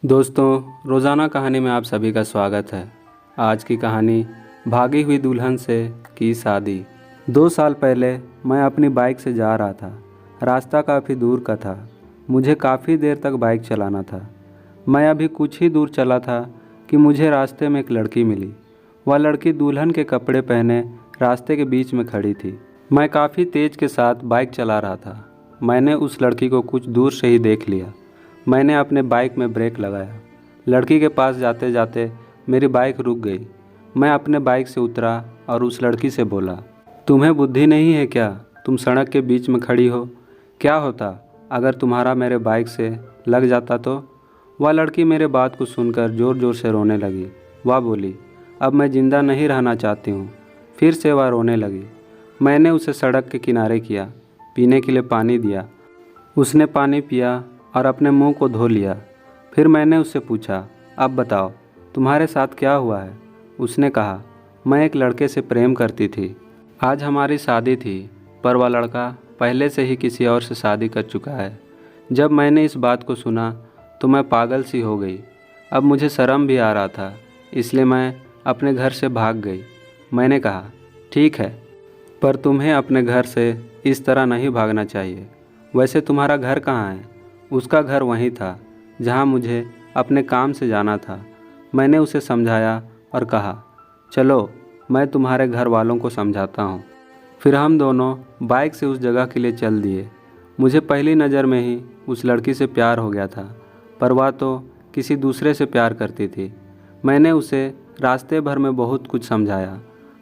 दोस्तों, रोज़ाना कहानी में आप सभी का स्वागत है। आज की कहानी भागी हुई दुल्हन से की शादी। 2 साल पहले मैं अपनी बाइक से जा रहा था। रास्ता काफ़ी दूर का था। मुझे काफ़ी देर तक बाइक चलाना था। मैं अभी कुछ ही दूर चला था कि मुझे रास्ते में एक लड़की मिली। वह लड़की दुल्हन के कपड़े पहने रास्ते के बीच में खड़ी थी। मैं काफ़ी तेज़ के साथ बाइक चला रहा था। मैंने उस लड़की को कुछ दूर से ही देख लिया। मैंने अपने बाइक में ब्रेक लगाया। लड़की के पास जाते जाते मेरी बाइक रुक गई। मैं अपने बाइक से उतरा और उस लड़की से बोला, तुम्हें बुद्धि नहीं है क्या? तुम सड़क के बीच में खड़ी हो। क्या होता अगर तुम्हारा मेरे बाइक से लग जाता तो? वह लड़की मेरे बात को सुनकर ज़ोर ज़ोर से रोने लगी। वह बोली, अब मैं ज़िंदा नहीं रहना चाहती हूँ। फिर से वह रोने लगी। मैंने उसे सड़क के किनारे किया, पीने के लिए पानी दिया। उसने पानी पिया और अपने मुंह को धो लिया। फिर मैंने उससे पूछा, अब बताओ तुम्हारे साथ क्या हुआ है? उसने कहा, मैं एक लड़के से प्रेम करती थी। आज हमारी शादी थी, पर वह लड़का पहले से ही किसी और से शादी कर चुका है। जब मैंने इस बात को सुना तो मैं पागल सी हो गई। अब मुझे शर्म भी आ रहा था, इसलिए मैं अपने घर से भाग गई। मैंने कहा, ठीक है, पर तुम्हें अपने घर से इस तरह नहीं भागना चाहिए। वैसे तुम्हारा घर कहाँ है? उसका घर वहीं था जहाँ मुझे अपने काम से जाना था। मैंने उसे समझाया और कहा, चलो मैं तुम्हारे घर वालों को समझाता हूँ। फिर हम दोनों बाइक से उस जगह के लिए चल दिए। मुझे पहली नज़र में ही उस लड़की से प्यार हो गया था, पर वह तो किसी दूसरे से प्यार करती थी। मैंने उसे रास्ते भर में बहुत कुछ समझाया।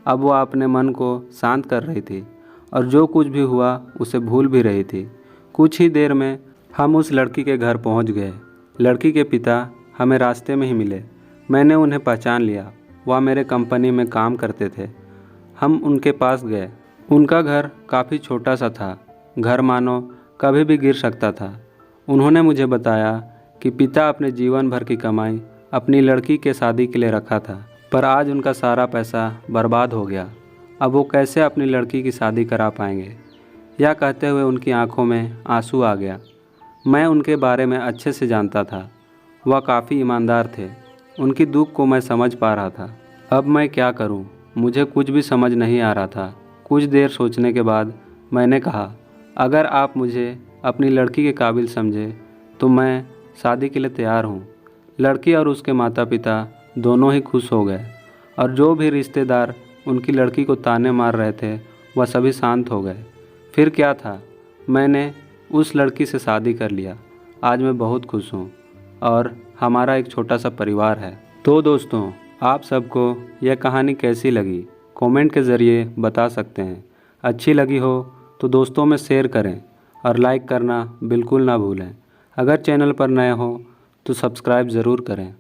अब वह अपने मन को शांत कर रही थी और जो कुछ भी हुआ उसे भूल भी रही थी। कुछ ही देर में हम उस लड़की के घर पहुंच गए। लड़की के पिता हमें रास्ते में ही मिले। मैंने उन्हें पहचान लिया। वह मेरे कंपनी में काम करते थे। हम उनके पास गए। उनका घर काफ़ी छोटा सा था। घर मानो कभी भी गिर सकता था। उन्होंने मुझे बताया कि पिता अपने जीवन भर की कमाई अपनी लड़की के शादी के लिए रखा था, पर आज उनका सारा पैसा बर्बाद हो गया। अब वो कैसे अपनी लड़की की शादी करा पाएंगे? यह कहते हुए उनकी आंखों में आंसू आ गया। मैं उनके बारे में अच्छे से जानता था। वह काफ़ी ईमानदार थे। उनकी दुख को मैं समझ पा रहा था। अब मैं क्या करूं? मुझे कुछ भी समझ नहीं आ रहा था। कुछ देर सोचने के बाद मैंने कहा, अगर आप मुझे अपनी लड़की के काबिल समझे तो मैं शादी के लिए तैयार हूं। लड़की और उसके माता पिता दोनों ही खुश हो गए और जो भी रिश्तेदार उनकी लड़की को ताने मार रहे थे वह सभी शांत हो गए। फिर क्या था, मैंने उस लड़की से शादी कर लिया। आज मैं बहुत खुश हूँ और हमारा एक छोटा सा परिवार है। तो दोस्तों, आप सबको यह कहानी कैसी लगी कमेंट के ज़रिए बता सकते हैं। अच्छी लगी हो तो दोस्तों में शेयर करें और लाइक करना बिल्कुल ना भूलें। अगर चैनल पर नए हो तो सब्सक्राइब ज़रूर करें।